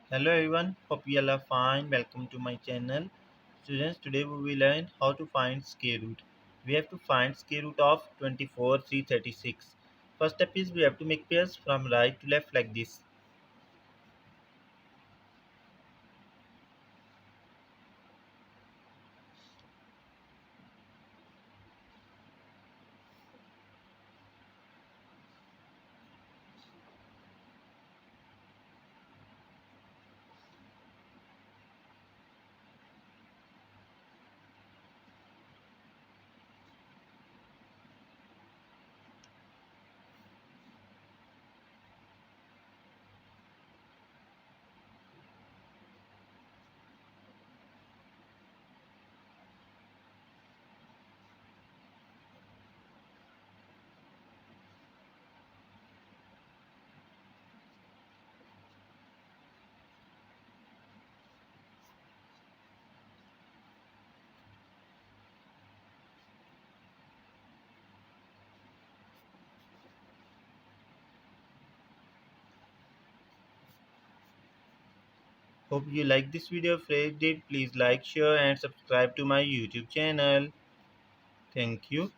Hello everyone, hope you all are fine. Welcome to my channel. Students, today we will learn how to find square root. We have to find square root of 24, 336. First step is we have to make pairs from right to left like this. Hope you like this video. If you did, please like, share and subscribe to my YouTube channel. Thank you.